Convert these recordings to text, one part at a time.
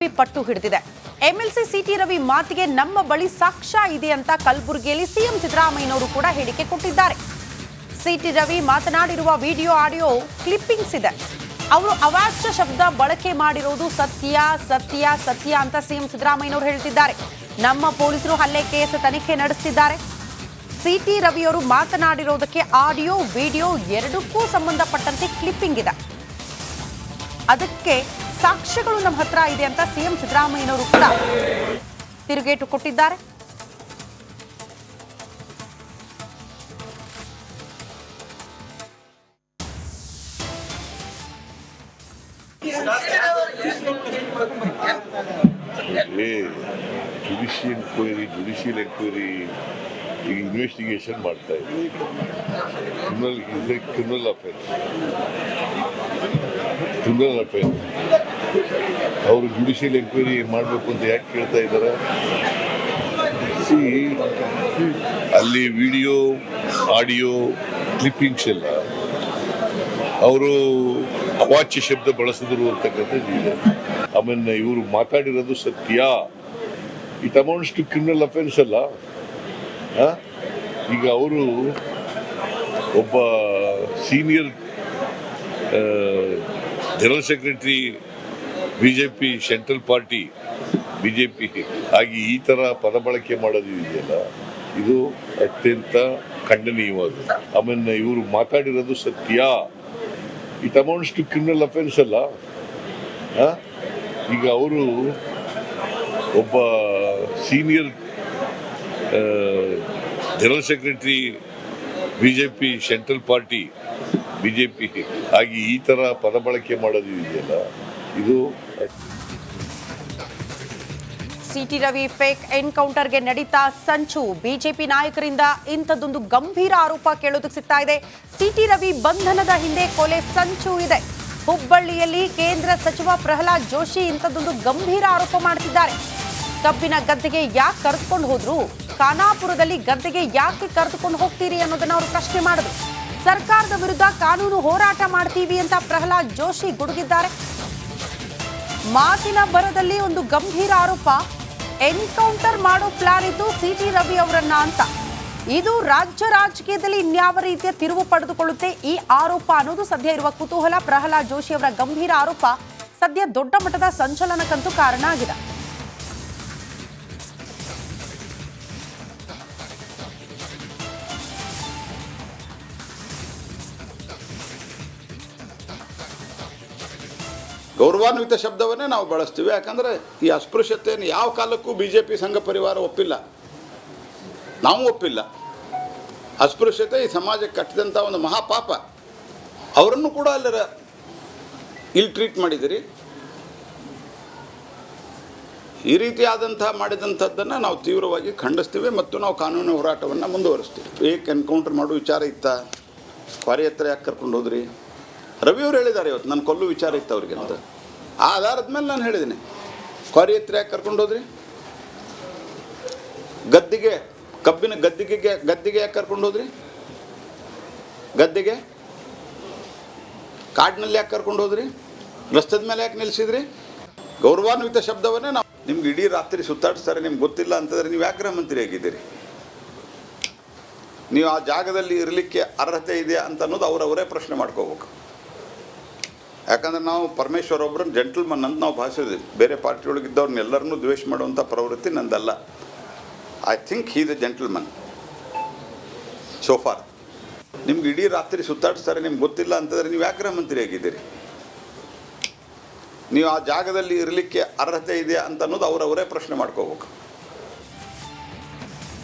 BJP ಪಟ್ಟು ಹಿಡಿದಿದೆ. MLC city Ravi ಮಾತಿಗೆ ನಮ್ಮ ಬಳಿ ಸಾಕ್ಷ್ಯ ಇದೆ ಅಂತ ಕಲಬುರಗಿಯಲ್ಲಿ ಸಿಎಂ ಸಿದ್ದರಾಮಯ್ಯನವರು ಕೂಡ ಹೇಳಿಕೆ ಕೊಟ್ಟಿದ್ದಾರೆ. ಸಿಟಿ ರವಿ ಮಾತನಾಡಿರುವ ವಿಡಿಯೋ ಆಡಿಯೋ ಕ್ಲಿಪ್ಪಿಂಗ್ಸ್ ಇದೆ. ಅವರು ಅವಾಚ್ಯ ಶಬ್ದ ಬಳಕೆ ಮಾಡಿರೋದು ಸತ್ಯ ಸತ್ಯ ಸತ್ಯ ಅಂತ ಸಿಎಂ ಸಿದ್ದರಾಮಯ್ಯನವರು ಹೇಳ್ತಿದ್ದಾರೆ. ನಮ್ಮ ಪೊಲೀಸರು ಹಲ್ಲೆ ಕೇಸ್ ತನಿಖೆ ನಡೆಸುತ್ತಿದ್ದಾರೆ. ಸಿಟಿ ರವಿಯವರು ಮಾತನಾಡಿರೋದಕ್ಕೆ ಆಡಿಯೋ ವಿಡಿಯೋ ಎರಡಕ್ಕೂ ಸಂಬಂಧಪಟ್ಟಂತೆ ಕ್ಲಿಪ್ಪಿಂಗ್ ಇದೆ. ಅದಕ್ಕೆ ಸಾಕ್ಷ್ಯಗಳು ನಮ್ಮ ಹತ್ರ ಇದೆ ಅಂತ ಸಿಎಂ ಸಿದ್ದರಾಮಯ್ಯನವರು ಕೂಡ ತಿರುಗೇಟು ಕೊಟ್ಟಿದ್ದಾರೆ. ಜುಡಿಷಿಯಲ್ ಎಂಕ್ವೈರಿ ಈಗ ಇನ್ವೆಸ್ಟಿಗೇಷನ್ ಮಾಡ್ತಾ ಇದ್ದೀವಿ. ಕ್ರಿಮಿನಲ್ ಅಫೇರ್ ಅವರು ಜುಡಿಷಿಯಲ್ ಎಂಕ್ವೈರಿ ಮಾಡಬೇಕು ಅಂತ ಯಾಕೆ ಕೇಳ್ತಾ ಇದ್ದಾರೆ? ಅಲ್ಲಿ ವಿಡಿಯೋ ಆಡಿಯೋ ಕ್ಲಿಪ್ಪಿಂಗ್ಸ್ ಎಲ್ಲ ಅವರು ಅವಾಚ್ಯ ಶಬ್ದ ಬಳಸಿದ್ರು ಅಂತಕ್ಕಂಥದ್ದು ಇದೆ. ಆಮೇಲೆ ಇವರು ಮಾತಾಡಿರೋದು ಸತ್ಯ. It amounts to criminal offence ಅಲ್ಲ. ಈಗ ಅವರು ಒಬ್ಬ senior general secretary BJP central party BJP ಆಗಿ ಈ ಥರ ಪದ ಬಳಕೆ ಮಾಡೋದು ಇದೆಯಲ್ಲ, ಇದು ಅತ್ಯಂತ ಖಂಡನೀಯವಾದ. ಆಮೇಲೆ ಇವರು ಮಾತಾಡಿರೋದು ಸತ್ಯ. It amounts to criminal offence ಅಲ್ಲ. ಈಗ ಅವರು ಒಬ್ಬ senior general secretary BJP central party BJP ಆಗಿ ಈ ಥರ ಪದ ಬಳಕೆ ಮಾಡೋದು ಇದೆಯಲ್ಲ, ಇದು ಸಿಟಿ ರವಿ ಫೇಕ್ ಎನ್ಕೌಂಟರ್ಗೆ ನಡೀತಾ ಸಂಚು. ಬಿಜೆಪಿ ನಾಯಕರಿಂದ ಇಂಥದ್ದೊಂದು ಗಂಭೀರ ಆರೋಪ ಕೇಳೋದಕ್ಕೆ ಸಿಗ್ತಾ ಇದೆ. ಸಿಟಿ ರವಿ ಬಂಧನದ ಹಿಂದೆ ಕೊಲೆ ಸಂಚು ಇದೆ. ಹುಬ್ಬಳ್ಳಿಯಲ್ಲಿ ಕೇಂದ್ರ ಸಚಿವ ಪ್ರಹ್ಲಾದ್ ಜೋಶಿ ಇಂಥದ್ದೊಂದು ಗಂಭೀರ ಆರೋಪ ಮಾಡ್ತಿದ್ದಾರೆ. ಕಬ್ಬಿನ ಗದ್ದೆಗೆ ಯಾಕೆ ಕರೆದುಕೊಂಡು ಹೋದ್ರು, ಖಾನಾಪುರದಲ್ಲಿ ಗದ್ದೆಗೆ ಯಾಕೆ ಕರೆದುಕೊಂಡು ಹೋಗ್ತೀರಿ ಅನ್ನೋದನ್ನ ಅವರು ಪ್ರಶ್ನೆ ಮಾಡಿದ್ರು. ಸರ್ಕಾರದ ವಿರುದ್ಧ ಕಾನೂನು ಹೋರಾಟ ಮಾಡ್ತೀವಿ ಅಂತ ಪ್ರಹ್ಲಾದ್ ಜೋಶಿ ಗುಡುಗಿದ್ದಾರೆ. ಮಾತಿನ ಭರದಲ್ಲಿ ಒಂದು ಗಂಭೀರ ಆರೋಪ, ಎನ್ಕೌಂಟರ್ ಮಾಡೋ ಪ್ಲಾನ್ ಇದ್ದು ಸಿಟಿ ರವಿ ಅವರನ್ನ ಅಂತ. ಇದು ರಾಜ್ಯ ರಾಜಕೀಯದಲ್ಲಿ ಇನ್ಯಾವ ರೀತಿಯ ತಿರುವು ಪಡೆದುಕೊಳ್ಳುತ್ತೆ ಈ ಆರೋಪ ಅನ್ನೋದು ಸದ್ಯ ಇರುವ ಕುತೂಹಲ. ಪ್ರಹ್ಲಾದ್ ಜೋಶಿ ಅವರ ಗಂಭೀರ ಆರೋಪ ಸದ್ಯ ದೊಡ್ಡ ಮಟ್ಟದ ಸಂಚಲನಕ್ಕಂತೂ ಕಾರಣ ಆಗಿದೆ. ಗೌರವಾನ್ವಿತ ಶಬ್ದವನ್ನೇ ನಾವು ಬಳಸ್ತೀವಿ. ಯಾಕಂದರೆ ಈ ಅಸ್ಪೃಶ್ಯತೆಯನ್ನು ಯಾವ ಕಾಲಕ್ಕೂ ಬಿಜೆಪಿ ಸಂಘ ಪರಿವಾರ ಒಪ್ಪಿಲ್ಲ, ನಾವು ಒಪ್ಪಿಲ್ಲ. ಅಸ್ಪೃಶ್ಯತೆ ಈ ಸಮಾಜಕ್ಕೆ ಕಟ್ಟಿದಂಥ ಒಂದು ಮಹಾಪಾಪ. ಅವರನ್ನು ಕೂಡ ಇಲ್ಲಿ ಟ್ರೀಟ್ ಮಾಡಿದಿರಿ. ಈ ರೀತಿಯಾದಂಥ ಮಾಡಿದಂಥದ್ದನ್ನು ನಾವು ತೀವ್ರವಾಗಿ ಖಂಡಿಸ್ತೀವಿ ಮತ್ತು ನಾವು ಕಾನೂನು ಹೋರಾಟವನ್ನು ಮುಂದುವರಿಸ್ತೀವಿ. ಏಕೆ ಎನ್ಕೌಂಟರ್ ಮಾಡೋ ವಿಚಾರ ಇತ್ತ? ಕ್ವಾರಿ ಹತ್ರ ಯಾಕೆ ಕರ್ಕೊಂಡು ಹೋದ್ರಿ? ರವಿಯವರು ಹೇಳಿದ್ದಾರೆ ಇವತ್ತು ನನ್ನ ಕೊಲ್ಲು ವಿಚಾರ ಇತ್ತು ಅವ್ರಿಗೆ ಅಂತ. ಆ ಆಧಾರದ ಮೇಲೆ ನಾನು ಹೇಳಿದ್ದೀನಿ. ಕ್ವಾರಿ ಹತ್ರ ಯಾಕೆ ಕರ್ಕೊಂಡು ಹೋದ್ರಿ? ಗದ್ದೆಗೆ, ಕಬ್ಬಿನ ಗದ್ದೆಗೆ ಯಾಕೆ ಕರ್ಕೊಂಡು ಹೋದ್ರಿ? ಗದ್ದೆಗೆ ಕಾಡಿನಲ್ಲಿ ಯಾಕೆ ಕರ್ಕೊಂಡು ಹೋದ್ರಿ? ರಸ್ತದ ಮೇಲೆ ಯಾಕೆ ನಿಲ್ಲಿಸಿದ್ರಿ? ಗೌರವಾನ್ವಿತ ಶಬ್ದವನ್ನೇ ನಾವು ನಿಮ್ಗೆ ಇಡೀ ರಾತ್ರಿ ಸುತ್ತಾಡಿಸ್ತಾರೆ, ನಿಮ್ಗೆ ಗೊತ್ತಿಲ್ಲ ಅಂತಂದರೆ ನೀವು ಯಾಕೆ ಗೃಹ ಮಂತ್ರಿ ಆಗಿದ್ದೀರಿ? ನೀವು ಆ ಜಾಗದಲ್ಲಿ ಇರಲಿಕ್ಕೆ ಅರ್ಹತೆ ಇದೆಯಾ ಅಂತ ಅನ್ನೋದು ಅವರವರೇ ಪ್ರಶ್ನೆ ಮಾಡ್ಕೋಬೇಕು. ಯಾಕಂದರೆ ನಾವು ಪರಮೇಶ್ವರ್ ಒಬ್ಬರನ್ನ ಜೆಂಟಲ್ಮನ್ ಅಂತ ನಾವು ಭಾಷಿದ್ವಿ. ಬೇರೆ ಪಾರ್ಟಿಯೊಳಗಿದ್ದವ್ರನ್ನೆಲ್ಲರನ್ನೂ ದ್ವೇಷ ಮಾಡುವಂಥ ಪ್ರವೃತ್ತಿ ನಂದಲ್ಲ. I think he the gentleman so far. ನಿಮ್ಗೆ ಇಡೀ ರಾತ್ರಿ ಸುತ್ತಾಡಿಸ್ತಾರೆ, ನಿಮ್ಗೆ ಗೊತ್ತಿಲ್ಲ ಅಂತಂದರೆ ನೀವು ಯಾಕೆ ಗೃಹ ಮಂತ್ರಿ ಆಗಿದ್ದೀರಿ? ನೀವು ಆ ಜಾಗದಲ್ಲಿ ಇರಲಿಕ್ಕೆ ಅರ್ಹತೆ ಇದೆಯಾ ಅಂತ ಅನ್ನೋದು ಅವರವರೇ ಪ್ರಶ್ನೆ ಮಾಡ್ಕೋಬೇಕು.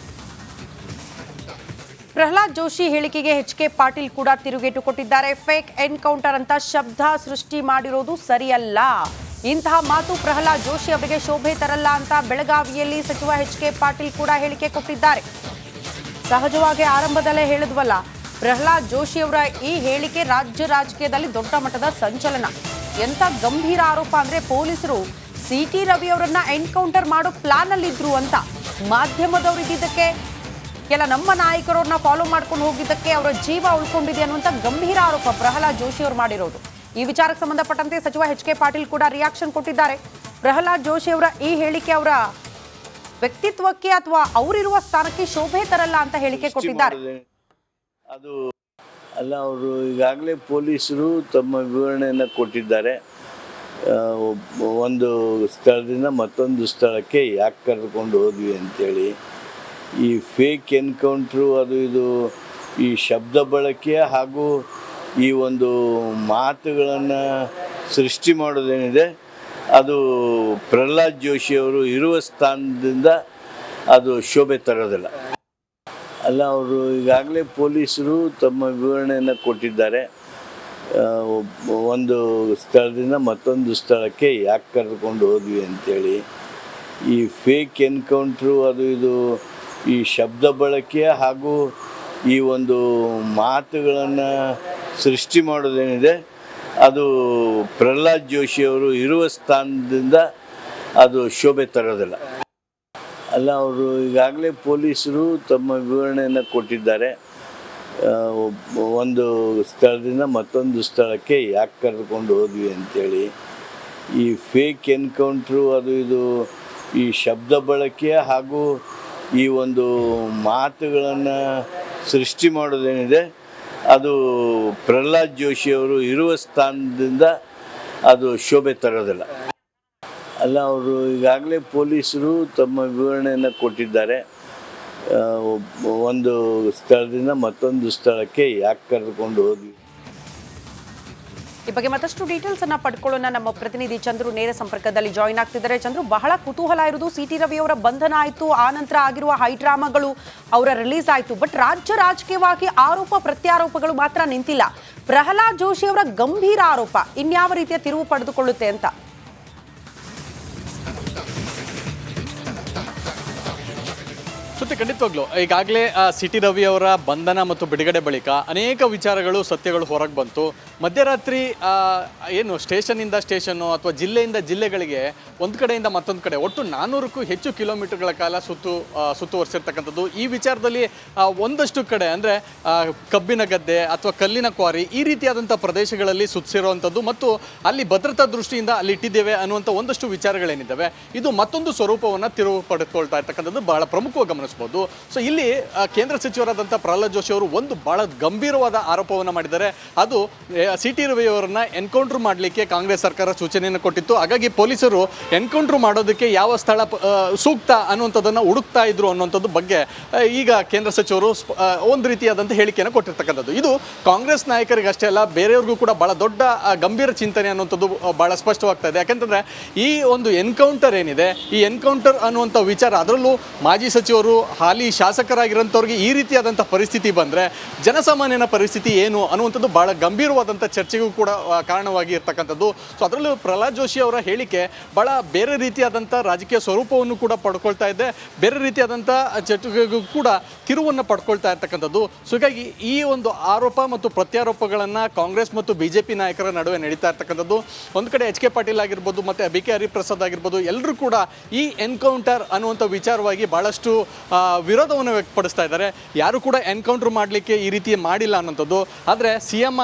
ಪ್ರಹ್ಲಾದ್ ಜೋಶಿ ಹೇಳಿಕೆಗೆ ಎಚ್.ಕೆ. ಪಾಟೀಲ್ ಕೂಡ ತಿರುಗೇಟು ಕೊಟ್ಟಿದ್ದಾರೆ. ಫೇಕ್ ಎನ್ಕೌಂಟರ್ ಅಂತ ಶಬ್ದ ಸೃಷ್ಟಿ ಮಾಡಿರೋದು ಸರಿಯಲ್ಲ. ಇಂತಹ ಮಾತು ಪ್ರಹ್ಲಾದ್ ಜೋಶಿ ಅವರಿಗೆ ಶೋಭೆ ತರಲ್ಲ ಅಂತ ಬೆಳಗಾವಿಯಲ್ಲಿ ಸಚಿವ ಎಚ್.ಕೆ. ಪಾಟೀಲ್ ಕೂಡ ಹೇಳಿಕೆ ಕೊಟ್ಟಿದ್ದಾರೆ. ಸಹಜವಾಗಿ ಆರಂಭದಲ್ಲೇ ಹೇಳಿದ್ವಲ್ಲ, ಪ್ರಹ್ಲಾದ್ ಜೋಶಿ ಅವರ ಈ ಹೇಳಿಕೆ ರಾಜ್ಯ ರಾಜಕೀಯದಲ್ಲಿ ದೊಡ್ಡ ಮಟ್ಟದ ಸಂಚಲನ. ಎಂಥ ಗಂಭೀರ ಆರೋಪ ಅಂದ್ರೆ ಪೊಲೀಸರು ಸಿಟಿ ರವಿ ಅವರನ್ನ ಎನ್ಕೌಂಟರ್ ಮಾಡೋ ಪ್ಲಾನ್ ಅಲ್ಲಿ ಇದ್ರು ಅಂತ. ಮಾಧ್ಯಮದವರು ಇದ್ದಿದ್ದಕ್ಕೆ, ಕೆಲ ನಮ್ಮ ನಾಯಕರವ್ರನ್ನ ಫಾಲೋ ಮಾಡ್ಕೊಂಡು ಹೋಗಿದ್ದಕ್ಕೆ ಅವರ ಜೀವ ಉಳ್ಕೊಂಡಿದೆ ಅನ್ನುವಂಥ ಗಂಭೀರ ಆರೋಪ ಪ್ರಹ್ಲಾದ್ ಜೋಶಿ ಅವರು ಮಾಡಿರೋದು. ಈ ವಿಚಾರಕ್ಕೆ ಸಂಬಂಧಪಟ್ಟಂತೆ ಸಚಿವ ಎಚ್.ಕೆ. ಪಾಟೀಲ್ ಕೂಡ ರಿಯಾಕ್ಷನ್ ಕೊಟ್ಟಿದ್ದಾರೆ. ಪ್ರಹ್ಲಾದ್ ಜೋಶಿ ಅವರ ಈ ಹೇಳಿಕೆ ಅವರ ವ್ಯಕ್ತಿತ್ವಕ್ಕೆ ಅಥವಾ ಅವರಿರುವ ಸ್ಥಾನಕ್ಕೆ ಶೋಭೆ ತರಲ್ಲ ಅಂತ ಹೇಳಿಕೆ ಕೊಟ್ಟಿದ್ದಾರೆ. ಅದು ಅಲ್ಲ, ಅವರು ಈಗಾಗಲೇ ಪೊಲೀಸರು ತಮ್ಮ ವಿವರಣೆಯನ್ನು ಕೊಟ್ಟಿದ್ದಾರೆ. ಒಂದು ಸ್ಥಳದಿಂದ ಮತ್ತೊಂದು ಸ್ಥಳಕ್ಕೆ ಯಾಕೆ ಕರೆದುಕೊಂಡು ಹೋದ್ವಿ ಅಂತೇಳಿ. ಈ ಫೇಕ್ ಎನ್ಕೌಂಟ್ರು ಅದು ಇದು ಈ ಶಬ್ದ ಬಳಕೆ ಹಾಗೂ ಈ ಒಂದು ಮಾತುಗಳನ್ನು ಸೃಷ್ಟಿ ಮಾಡೋದೇನಿದೆ ಅದು ಪ್ರಹ್ಲಾದ್ ಜೋಶಿಯವರು ಇರುವ ಸ್ಥಾನದಿಂದ ಅದು ಶೋಭೆ ತರೋದಿಲ್ಲ. ಅಲ್ಲ, ಅವರು ಈಗಾಗಲೇ ಪೊಲೀಸರು ತಮ್ಮ ವಿವರಣೆಯನ್ನು ಕೊಟ್ಟಿದ್ದಾರೆ. ಒಂದು ಸ್ಥಳದಿಂದ ಮತ್ತೊಂದು ಸ್ಥಳಕ್ಕೆ ಯಾಕೆ ಕರೆದುಕೊಂಡು ಹೋದ್ವಿ ಅಂತೇಳಿ. ಈ ಫೇಕ್ ಎನ್ಕೌಂಟ್ರು ಅದು ಇದು ಈ ಶಬ್ದ ಬಳಕೆ ಹಾಗೂ ಈ ಒಂದು ಮಾತುಗಳನ್ನು ಸೃಷ್ಟಿ ಮಾಡೋದೇನಿದೆ ಅದು ಪ್ರಹ್ಲಾದ್ ಜೋಶಿಯವರು ಇರುವ ಸ್ಥಾನದಿಂದ ಅದು ಶೋಭೆ ತರೋದಿಲ್ಲ. ಅಲ್ಲ, ಅವರು ಈಗಾಗಲೇ ಪೊಲೀಸರು ತಮ್ಮ ವಿವರಣೆಯನ್ನು ಕೊಟ್ಟಿದ್ದಾರೆ. ಒಂದು ಸ್ಥಳದಿಂದ ಮತ್ತೊಂದು ಸ್ಥಳಕ್ಕೆ ಯಾಕೆ ಕರೆದುಕೊಂಡು ಹೋದ್ವಿ ಅಂತೇಳಿ. ಈ ಫೇಕ್ ಎನ್ಕೌಂಟ್ರು ಅದು ಇದು ಈ ಶಬ್ದ ಬಳಕೆ ಹಾಗೂ ಈ ಒಂದು ಮಾತುಗಳನ್ನು ಸೃಷ್ಟಿ ಮಾಡೋದೇನಿದೆ ಅದು ಪ್ರಹ್ಲಾದ್ ಜೋಶಿಯವರು ಇರುವ ಸ್ಥಾನದಿಂದ ಅದು ಶೋಭೆ ತರೋದಿಲ್ಲ. ಅಲ್ಲ, ಅವರು ಈಗಾಗಲೇ ಪೊಲೀಸರು ತಮ್ಮ ವಿವರಣೆಯನ್ನು ಕೊಟ್ಟಿದ್ದಾರೆ. ಒಂದು ಸ್ಥಳದಿಂದ ಮತ್ತೊಂದು ಸ್ಥಳಕ್ಕೆ ಯಾಕೆ ಕರೆದುಕೊಂಡು ಹೋದ್ವಿ. ಈ ಬಗ್ಗೆ ಮತ್ತಷ್ಟು ಡೀಟೇಲ್ಸ್ ಅನ್ನ ಪಡ್ಕೊಳ್ಳೋಣ. ನಮ್ಮ ಪ್ರತಿನಿಧಿ ಚಂದ್ರು ನೇರ ಸಂಪರ್ಕದಲ್ಲಿ ಜಾಯಿನ್ ಆಗ್ತಿದ್ದಾರೆ. ಚಂದ್ರು, ಬಹಳ ಕುತೂಹಲ ಇರುವುದು ಸಿಟಿ ರವಿ ಅವರ ಬಂಧನ ಆಯಿತು, ಆ ನಂತರ ಆಗಿರುವ ಹೈ ಡ್ರಾಮಾಗಳು ಅವರ ರಿಲೀಸ್ ಆಯಿತು. ಬಟ್ ರಾಜ್ಯ ರಾಜಕೀಯವಾಗಿ ಆರೋಪ ಪ್ರತ್ಯಾರೋಪಗಳು ಮಾತ್ರ ನಿಂತಿಲ್ಲ. ಪ್ರಹ್ಲಾದ್ ಜೋಶಿ ಅವರ ಗಂಭೀರ ಆರೋಪ ಇನ್ಯಾವ ರೀತಿಯ ತಿರುವು ಪಡೆದುಕೊಳ್ಳುತ್ತೆ ಅಂತ? ಶ್ರುತಿ, ಖಂಡಿತವಾಗ್ಲು ಈಗಾಗಲೇ ಸಿಟಿ ರವಿ ಅವರ ಬಂಧನ ಮತ್ತು ಬಿಡುಗಡೆ ಬಳಿಕ ಅನೇಕ ವಿಚಾರಗಳು ಸತ್ಯಗಳು ಹೊರಗೆ ಬಂತು. ಮಧ್ಯರಾತ್ರಿ ಏನು ಸ್ಟೇಷನ್ನಿಂದ ಸ್ಟೇಷನ್ನು ಅಥವಾ ಜಿಲ್ಲೆಯಿಂದ ಜಿಲ್ಲೆಗಳಿಗೆ ಒಂದು ಕಡೆಯಿಂದ ಮತ್ತೊಂದು ಕಡೆ ಒಟ್ಟು 400ಕ್ಕೂ ಹೆಚ್ಚು ಕಿಲೋಮೀಟರ್ಗಳ ಕಾಲ ಸುತ್ತುವರಿಸಿರ್ತಕ್ಕಂಥದ್ದು. ಈ ವಿಚಾರದಲ್ಲಿ ಒಂದಷ್ಟು ಕಡೆ ಅಂದರೆ ಕಬ್ಬಿನ ಗದ್ದೆ ಅಥವಾ ಕಲ್ಲಿನ ಕ್ವಾರಿ ಈ ರೀತಿಯಾದಂಥ ಪ್ರದೇಶಗಳಲ್ಲಿ ಸುತ್ತಿರುವಂಥದ್ದು ಮತ್ತು ಅಲ್ಲಿ ಭದ್ರತಾ ದೃಷ್ಟಿಯಿಂದ ಅಲ್ಲಿ ಇಟ್ಟಿದ್ದೇವೆ ಅನ್ನುವಂಥ ಒಂದಷ್ಟು ವಿಚಾರಗಳೇನಿದ್ದಾವೆ ಇದು ಮತ್ತೊಂದು ಸ್ವರೂಪವನ್ನು ತಿರುವು ಪಡೆದುಕೊಳ್ತಾ ಇರ್ತಕ್ಕಂಥದ್ದು ಬಹಳ ಪ್ರಮುಖವಾಗಿ ಗಮನಿಸಬಹುದು. ಸೊ ಇಲ್ಲಿ ಕೇಂದ್ರ ಸಚಿವರಾದಂಥ ಪ್ರಹ್ಲಾದ್ ಜೋಶಿ ಅವರು ಒಂದು ಬಹಳ ಗಂಭೀರವಾದ ಆರೋಪವನ್ನು ಮಾಡಿದ್ದಾರೆ. ಅದು ಸಿಟಿ ರವಿ ಅವರನ್ನ ಎನ್ಕೌಂಟರ್ ಮಾಡಲಿಕ್ಕೆ ಕಾಂಗ್ರೆಸ್ ಸರ್ಕಾರ ಸೂಚನೆಯನ್ನು ಕೊಟ್ಟಿತ್ತು. ಹಾಗಾಗಿ ಪೊಲೀಸರು ಎನ್ಕೌಂಟರ್ ಮಾಡೋದಕ್ಕೆ ಯಾವ ಸ್ಥಳ ಸೂಕ್ತ ಅನ್ನುವಂಥದ್ದನ್ನು ಹುಡುಕ್ತಾ ಇದ್ರು ಅನ್ನುವಂಥದ್ದು ಬಗ್ಗೆ ಈಗ ಕೇಂದ್ರ ಸಚಿವರು ಒಂದು ರೀತಿಯಾದಂಥ ಹೇಳಿಕೆಯನ್ನು ಕೊಟ್ಟಿರ್ತಕ್ಕಂಥದ್ದು. ಇದು ಕಾಂಗ್ರೆಸ್ ನಾಯಕರಿಗೆ ಅಷ್ಟೇ ಅಲ್ಲ, ಬೇರೆಯವ್ರಿಗೂ ಕೂಡ ಬಹಳ ದೊಡ್ಡ ಗಂಭೀರ ಚಿಂತನೆ ಅನ್ನುವಂಥದ್ದು ಬಹಳ ಸ್ಪಷ್ಟವಾಗ್ತಾ ಇದೆ. ಯಾಕೆಂತಂದ್ರೆ ಈ ಒಂದು ಎನ್ಕೌಂಟರ್ ಏನಿದೆ, ಈ ಎನ್ಕೌಂಟರ್ ಅನ್ನುವಂಥ ವಿಚಾರ, ಅದರಲ್ಲೂ ಮಾಜಿ ಸಚಿವರು ಹಾಲಿ ಶಾಸಕರಾಗಿರೋಂಥವ್ರಿಗೆ ಈ ರೀತಿಯಾದಂಥ ಪರಿಸ್ಥಿತಿ ಬಂದರೆ ಜನಸಾಮಾನ್ಯನ ಪರಿಸ್ಥಿತಿ ಏನು ಅನ್ನುವಂಥದ್ದು ಬಹಳ ಗಂಭೀರವಾದಂಥ ಚರ್ಚೆಗೂ ಕೂಡ ಕಾರಣವಾಗಿ ಇರ್ತಕ್ಕಂಥದ್ದು. ಸೊ ಅದರಲ್ಲೂ ಪ್ರಹ್ಲಾದ್ ಜೋಶಿ ಅವರ ಹೇಳಿಕೆ ಬಹಳ ಬೇರೆ ರೀತಿಯಾದಂಥ ರಾಜಕೀಯ ಸ್ವರೂಪವನ್ನು ಕೂಡ ಪಡ್ಕೊಳ್ತಾ ಇದೆ, ಬೇರೆ ರೀತಿಯಾದಂಥ ಚರ್ಚೆಗೂ ಕೂಡ ತಿರುವನ್ನು ಪಡ್ಕೊಳ್ತಾ ಇರ್ತಕ್ಕಂಥದ್ದು. ಸೊ ಹೀಗಾಗಿ ಈ ಒಂದು ಆರೋಪ ಮತ್ತು ಪ್ರತ್ಯಾರೋಪಗಳನ್ನು ಕಾಂಗ್ರೆಸ್ ಮತ್ತು ಬಿಜೆಪಿ ನಾಯಕರ ನಡುವೆ ನಡೀತಾ ಇರ್ತಕ್ಕಂಥದ್ದು. ಒಂದು ಕಡೆ ಎಚ್ ಕೆ ಪಾಟೀಲ್ ಆಗಿರ್ಬೋದು ಮತ್ತು ಬಿ ಕೆ ಹರಿಪ್ರಸಾದ್ ಆಗಿರ್ಬೋದು, ಎಲ್ಲರೂ ಕೂಡ ಈ ಎನ್ಕೌಂಟರ್ ಅನ್ನುವಂಥ ವಿಚಾರವಾಗಿ ಭಾಳಷ್ಟು ವಿರೋಧವನ್ನು ವ್ಯಕ್ತಪಡಿಸ್ತಾ ಇದ್ದಾರೆ. ಯಾರು ಕೂಡ ಎನ್ಕೌಂಟರ್ ಮಾಡಲಿಕ್ಕೆ ಈ ರೀತಿ ಮಾಡಿಲ್ಲ ಅನ್ನೋಂಥದ್ದು. ಆದರೆ ಸಿ ಎಂ